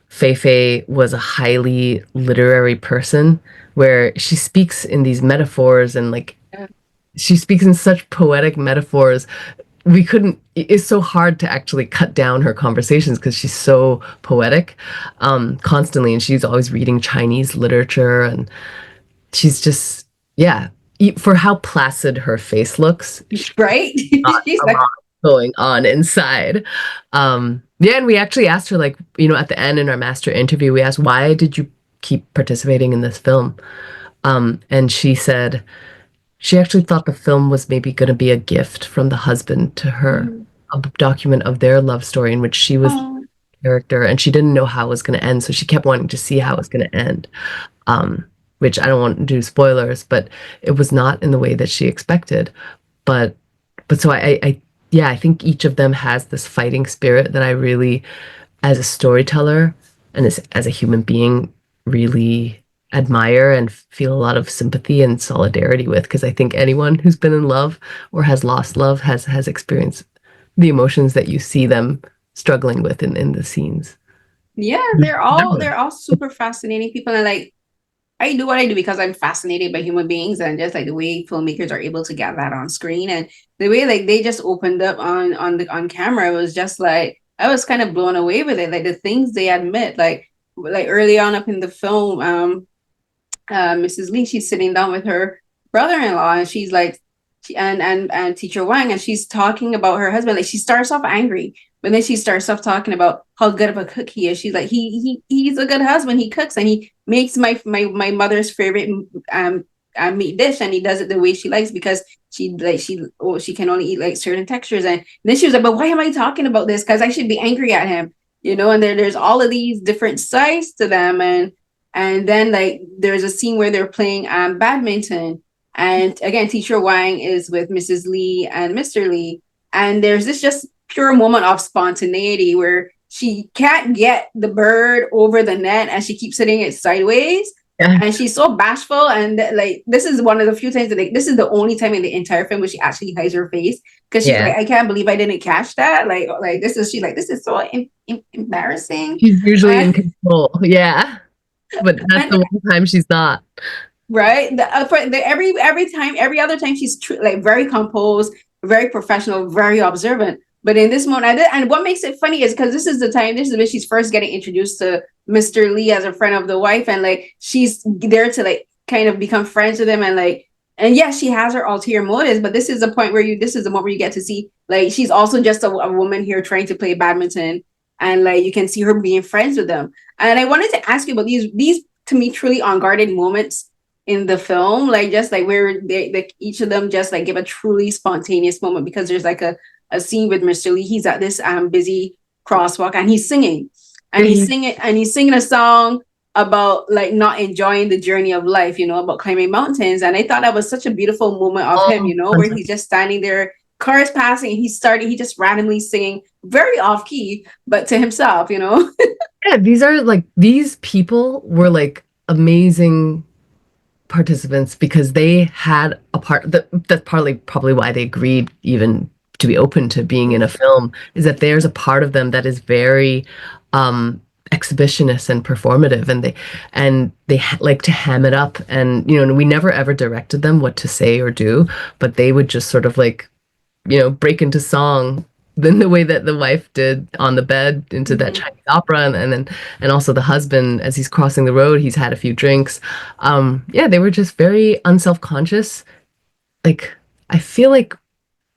Fei was a highly literary person where she speaks in these metaphors and like she speaks in such poetic metaphors. We couldn't, it's so hard to actually cut down her conversations because she's so poetic constantly. And she's always reading Chinese literature. And she's just, yeah, for how placid her face looks, Right? She's a like, lot going on inside. Yeah, and we actually asked her, like, at the end in our master interview, we asked, why did you keep participating in this film? And she said she actually thought the film was maybe going to be a gift from the husband to her, a document of their love story in which she was the oh, character and she didn't know how it was going to end. So she kept wanting to see how it was going to end. Which I don't want to do spoilers, but it was not in the way that she expected. But so yeah, I think each of them has this fighting spirit that I really, as a storyteller and as a human being, really admire and feel a lot of sympathy and solidarity with. Because I think anyone who's been in love or has lost love has experienced the emotions that you see them struggling with in the scenes. yeah, they're all super fascinating people. And like, I do what I do because I'm fascinated by human beings and just like the way filmmakers are able to get that on screen and the way like they just opened up on camera was just like I was kind of blown away with it. Like the things they admit, like early on up in the film, Mrs. Lee, she's sitting down with her brother-in-law and she's like, and Teacher Wang, and she's talking about her husband. Like she starts off angry, but then she starts off talking about how good of a cook he is. She's like, he's a good husband. He cooks and he makes my mother's favorite meat dish, and he does it the way she likes because she can only eat like certain textures. And then she was like, but why am I talking about this? Because I should be angry at him, And there's all of these different sides to them, and then like there's a scene where they're playing badminton, and again, Teacher Wang is with Mrs. Lee and Mr. Lee, and there's this just pure moment of spontaneity where she can't get the bird over the net and she keeps hitting it sideways. Yeah. And she's so bashful, and like this is one of the few times that like this is the only time in the entire film where she actually hides her face because she's like, I can't believe I didn't catch that. Like this is this is so embarrassing. She's usually in control, yeah, but that's the one time she's not. Right. Every other time she's like very composed, very professional, very observant. But in this moment, and what makes it funny is because this is when she's first getting introduced to Mr. Lee as a friend of the wife, and like she's there to like kind of become friends with him, and like, and yes, she has her ulterior motives, but this is the point where this is the moment where you get to see like she's also just a woman here trying to play badminton, and like you can see her being friends with them. And I wanted to ask you about these to me truly unguarded moments in the film, like just like where they like each of them just like give a truly spontaneous moment, because there's like a scene with Mr. Lee. He's at this busy crosswalk and he's singing and he's singing a song about like not enjoying the journey of life, about climbing mountains. And I thought that was such a beautiful moment of him, where he's just standing there, cars passing, he just randomly singing very off key, but to himself, Yeah, these people were like amazing participants because they had a part that's partly probably why they agreed even to be open to being in a film, is that there's a part of them that is very exhibitionist and performative, and they like to ham it up, and we never ever directed them what to say or do, but they would just sort of like break into song in the way that the wife did on the bed into that Chinese opera, and also the husband as he's crossing the road, he's had a few drinks. Yeah, they were just very unself-conscious. Like I feel like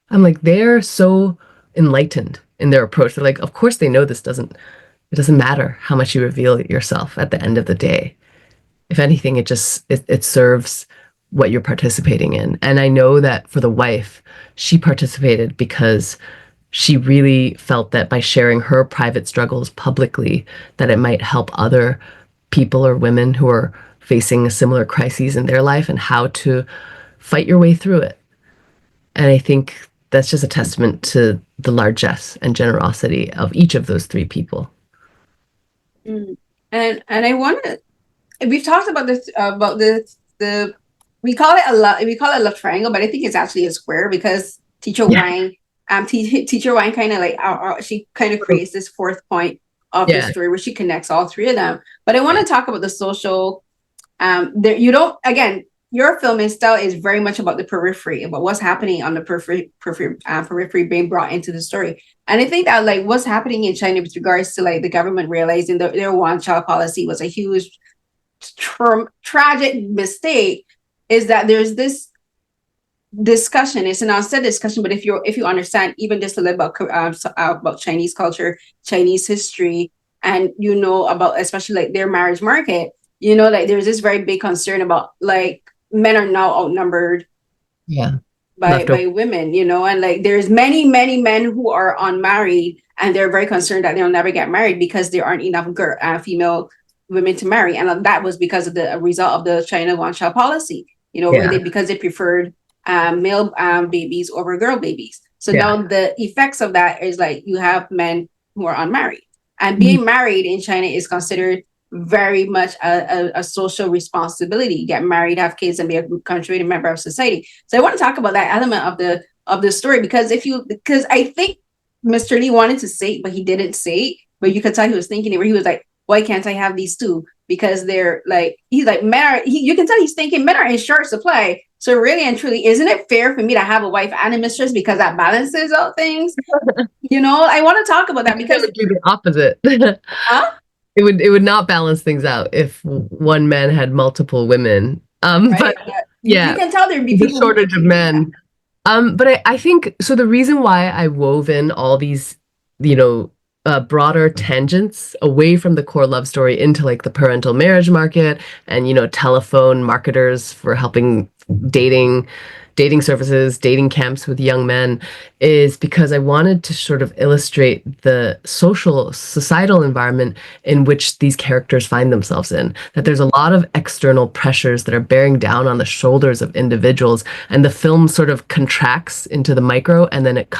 I'm like they're so enlightened in their approach. They're like, of course they know it doesn't matter how much you reveal yourself at the end of the day. If anything, it serves what you're participating in. And I know that for the wife, she participated because she really felt that by sharing her private struggles publicly, that it might help other people or women who are facing a similar crises in their life and how to fight your way through it. And I think that's just a testament to the largesse and generosity of each of those three people. Mm. And I want to, we've talked about this about the we call it a love triangle, but I think it's actually a square because Teacher Wang, Teacher Wang kind of like she kind of creates this fourth point of the story where she connects all three of them. But I want to talk about the social. There you don't again. Your film style is very much about the periphery, about what's happening on the periphery being brought into the story. And I think that like what's happening in China with regards to like the government realizing that their one-child policy was a huge tragic mistake is that there's this discussion. It's an unsaid discussion, but if you understand even just a little about Chinese culture, Chinese history, and you know about especially like their marriage market, you know, like there's this very big concern about like men are now outnumbered by women, you know, and like there's many men who are unmarried and they're very concerned that they'll never get married because there aren't enough female women to marry, and that was because of the result of the China one-child policy, you know, where because they preferred male babies over girl babies. So now the effects of that is like you have men who are unmarried, and being married in China is considered very much a social responsibility. Get married, have kids, and be a contributing member of society. So I want to talk about that element of the story because I think Mr. Lee wanted to say it, but he didn't say it. But you could tell he was thinking it, where he was like, why can't I have these two? Because they're like, he's like, you can tell he's thinking men are in short supply. So really and truly, isn't it fair for me to have a wife and a mistress because that balances out things? You know, I want to talk about that because it would be the opposite. Huh? It would not balance things out if one man had multiple women. Right? But you can tell there'd be the people shortage of men. But I think so. The reason why I wove in all these, you know, broader tangents away from the core love story into like the parental marriage market and, you know, telephone marketers for helping dating services, dating camps with young men, is because I wanted to sort of illustrate the societal environment in which these characters find themselves in. That there's a lot of external pressures that are bearing down on the shoulders of individuals, and the film sort of contracts into the micro, and then it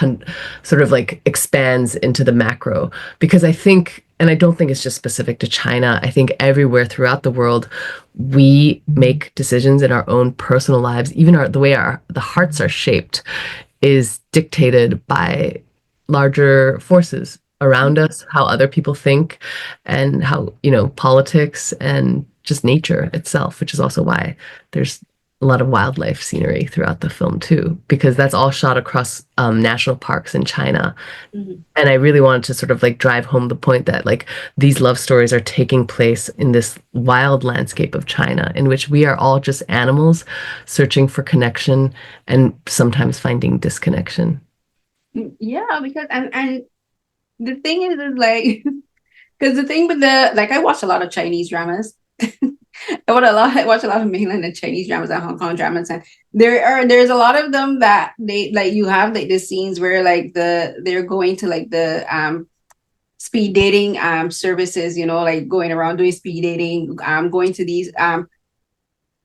sort of like expands into the macro. Because I think, and I don't think it's just specific to China, I think everywhere throughout the world, we make decisions in our own personal lives. Even the way the hearts are shaped is dictated by larger forces around us, how other people think, and how, you know, politics and just nature itself, which is also why there's a lot of wildlife scenery throughout the film too, because that's all shot across national parks in China. And I really wanted to sort of like drive home the point that like these love stories are taking place in this wild landscape of China, in which we are all just animals searching for connection and sometimes finding disconnection. Yeah, because and the thing is like because the thing with I watch a lot of Chinese dramas. I watch a lot of mainland and Chinese dramas and Hong Kong dramas, and there's a lot of them that they like you have like the scenes where like they're going to like the speed dating services, you know, like going around doing speed dating, going to these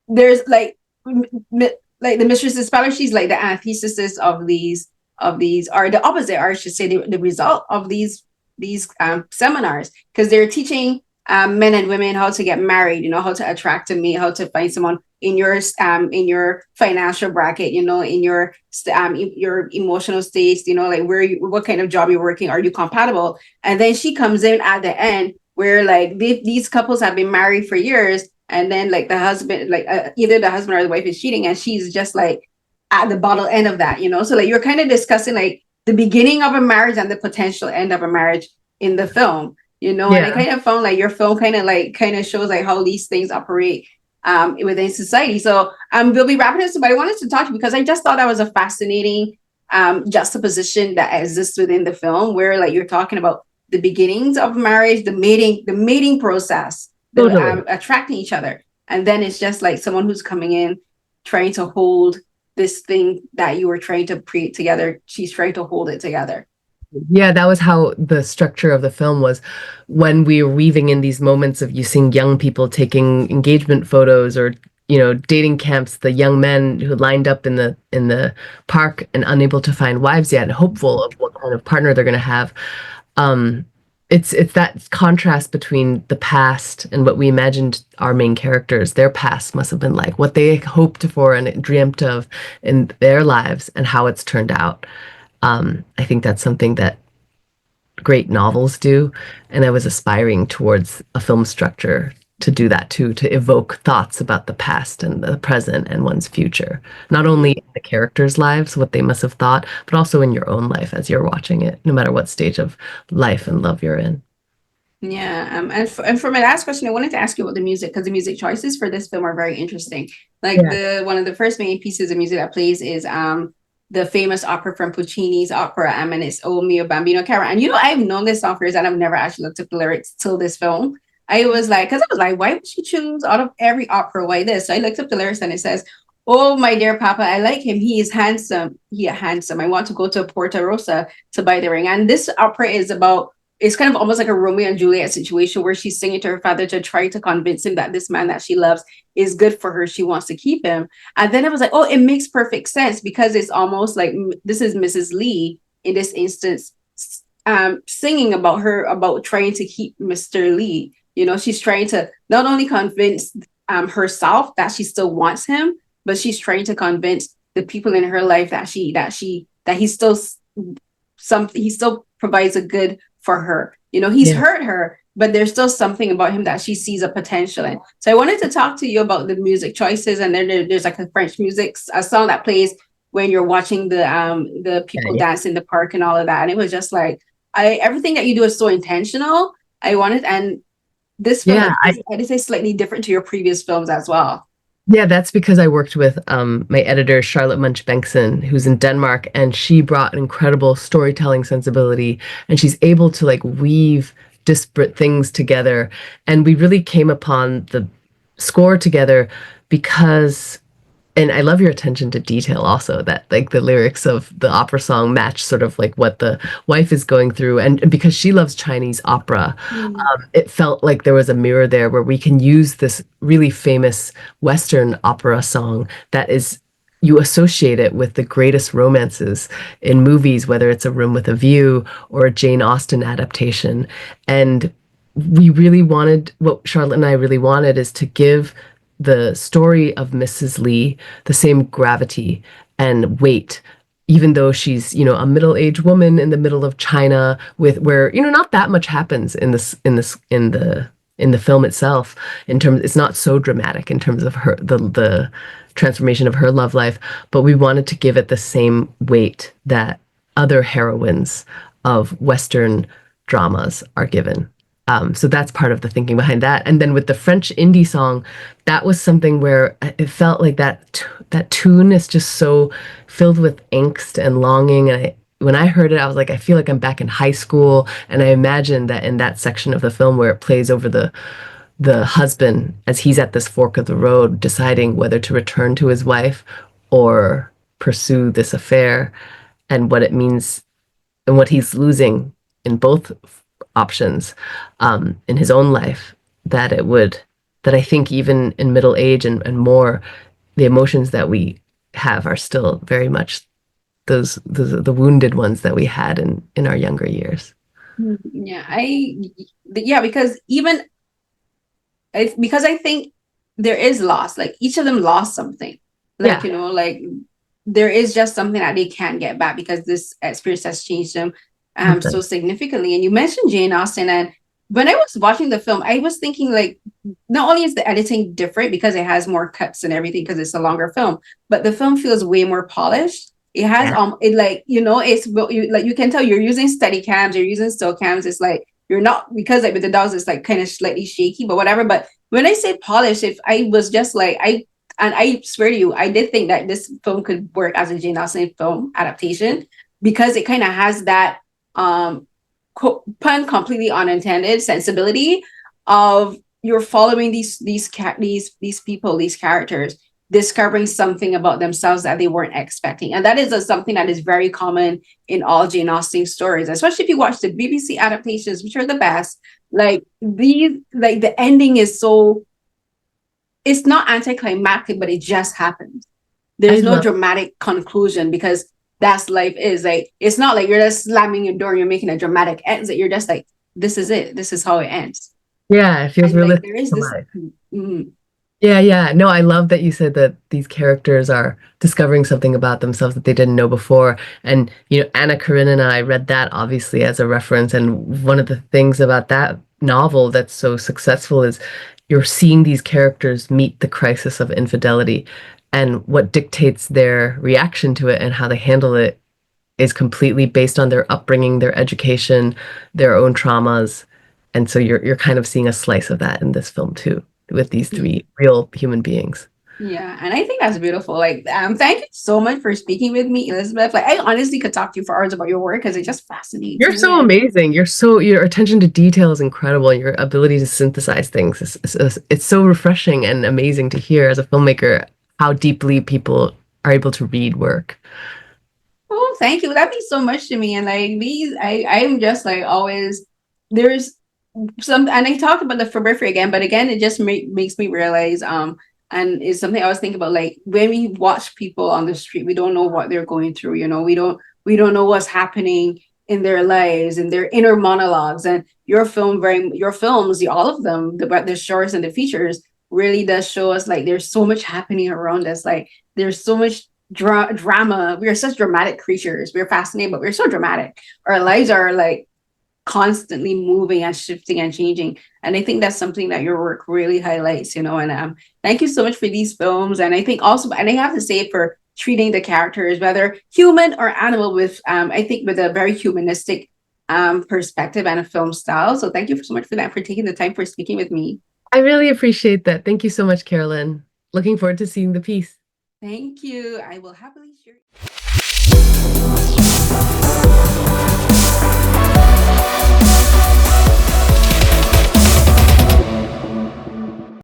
there's like the Mistress Dispeller, she's like the antithesis of these are the opposite, or I should say the result of these seminars, because they're teaching men and women how to get married, you know, how to attract a mate, how to find someone in your financial bracket, you know, in your emotional states, you know, like what kind of job you're working, are you compatible? And then she comes in at the end where like these couples have been married for years, and then like the husband, like either the husband or the wife is cheating, and she's just like at the bottom end of that, you know. So like you're kind of discussing like the beginning of a marriage and the potential end of a marriage in the film. You know, and I kind of found like your film kind of shows like how these things operate within society. So we'll be wrapping this up, but I wanted to talk to you because I just thought that was a fascinating juxtaposition that exists within the film, where like you're talking about the beginnings of marriage, the mating process, attracting each other, and then it's just like someone who's coming in trying to hold this thing that you were trying to create together. She's trying to hold it together. Yeah, that was how the structure of the film was. When we were weaving in these moments of you seeing young people taking engagement photos or dating camps, the young men who lined up in the park and unable to find wives yet, and hopeful of what kind of partner they're going to have. Um, it's that contrast between the past and what we imagined our main characters, their past must have been like, what they hoped for and dreamt of in their lives, and how it's turned out. I think that's something that great novels do, and I was aspiring towards a film structure to do that too, to evoke thoughts about the past and the present and one's future, not only in the characters' lives, what they must have thought, but also in your own life as you're watching it, no matter what stage of life and love you're in. Yeah, and for my last question, I wanted to ask you about the music, because the music choices for this film are very interesting. Like, Yeah. the one of the first main pieces of music that plays is the famous opera from Puccini's opera, and it's O Mio Bambino Cara. And I've known this song for years, and I've never actually looked up the lyrics till this film. I was like, why would she choose out of every opera, why this? So I looked up the lyrics, and it says, "Oh, my dear Papa, I like him. He is handsome. Handsome. I want to go to Porta Rosa to buy the ring." And this opera is about, it's kind of almost like a Romeo and Juliet situation, where she's singing to her father to try to convince him that this man that she loves is good for her. She wants to keep him. And then I was like, oh, it makes perfect sense, because it's almost like this is Mrs. Lee in this instance, singing about trying to keep Mr. Lee. She's trying to not only convince herself that she still wants him, but she's trying to convince the people in her life that he still provides a good for her. He's hurt her, but there's still something about him that she sees a potential in. So I wanted to talk to you about the music choices, and then there's like a French music, a song that plays when you're watching the people dance in the park and all of that. And it was just like, everything that you do is so intentional. And this film, I'd say, slightly different to your previous films as well. Yeah, that's because I worked with my editor, Charlotte Munch-Bengtson, who's in Denmark, and she brought an incredible storytelling sensibility, and she's able to like weave disparate things together. And we really came upon the score together because, and I love your attention to detail also, that like the lyrics of the opera song match sort of like what the wife is going through. And because she loves Chinese opera, it felt like there was a mirror there where we can use this really famous Western opera song that is, you associate it with the greatest romances in movies, whether it's A Room with a View or a Jane Austen adaptation. And we really wanted, what Charlotte and I really wanted, is to give the story of Mrs. Lee the same gravity and weight, even though she's, a middle-aged woman in the middle of China, where not that much happens in the film itself. In terms, it's not so dramatic in terms of her the transformation of her love life, but we wanted to give it the same weight that other heroines of Western dramas are given. So that's part of the thinking behind that. And then with the French indie song, that was something where it felt like that tune is just so filled with angst and longing. And when I heard it, I was like, I feel like I'm back in high school. And I imagine that in that section of the film where it plays over the husband as he's at this fork of the road, deciding whether to return to his wife or pursue this affair, and what it means and what he's losing in both options in his own life, that I think even in middle age and more, the emotions that we have are still very much the wounded ones that we had in our younger years. Yeah, because I think there is loss. Like, each of them lost something. Like, like there is just something that they can't get back, because this experience has changed them so significantly. And you mentioned Jane Austen, and when I was watching the film, I was thinking, like, not only is the editing different because it has more cuts and everything because it's a longer film, but the film feels way more polished. It has it's like, you can tell you're using steady cams, you're using still cams. It's like you're not, because like with the dogs, it's like kind of slightly shaky, but whatever. But when I say polished, if I was just like, I swear to you, I did think that this film could work as a Jane Austen film adaptation, because it kind of has that pun completely unintended sensibility of, you're following these people, these characters, discovering something about themselves that they weren't expecting. And that is something that is very common in all Jane Austen stories, especially if you watch the BBC adaptations, which are the best. Like the ending is so it's not anticlimactic, but it just happens. I There's no love dramatic conclusion because that's life is like, it's not like you're just slamming your door and you're making a dramatic exit. You're just like, this is it. This is how it ends. yeah, it feels And like realistic there is to this, life. mm, Yeah, yeah. No, I love that you said that these characters are discovering something about themselves that they didn't know before. And, Anna Karenina, I read that obviously as a reference. And one of the things about that novel that's so successful is you're seeing these characters meet the crisis of infidelity, and what dictates their reaction to it and how they handle it is completely based on their upbringing, their education, their own traumas. And so you're kind of seeing a slice of that in this film too, with these three real human beings. yeah, and I think that's beautiful. Like, thank you so much for speaking with me, Elizabeth. Like, I honestly could talk to you for hours about your work because it just fascinates You're me. so And amazing. Your attention to detail is incredible. Your ability to synthesize things it's so refreshing and amazing to hear as a filmmaker how deeply people are able to read work. oh, thank you. That means so much to me. And like these, I'm just like always there's some, and I talked about the periphery again, but again, it just makes me realize, and it's something I was thinking about. Like when we watch people on the street, we don't know what they're going through. We don't know what's happening in their lives and their inner monologues. And your films, all of them, the shorts and the features, really does show us like there's so much happening around us. Like there's so much drama. We are such dramatic creatures. We're fascinated, but we're so dramatic. Our lives are like constantly moving and shifting and changing. And I think that's something that your work really highlights, and thank you so much for these films. And I think also, and I have to say, for treating the characters, whether human or animal, with I think with a very humanistic perspective and a film style. So thank you so much for that, for taking the time for speaking with me. I really appreciate that. Thank you so much, Carolyn. Looking forward to seeing the piece. Thank you. I will happily share.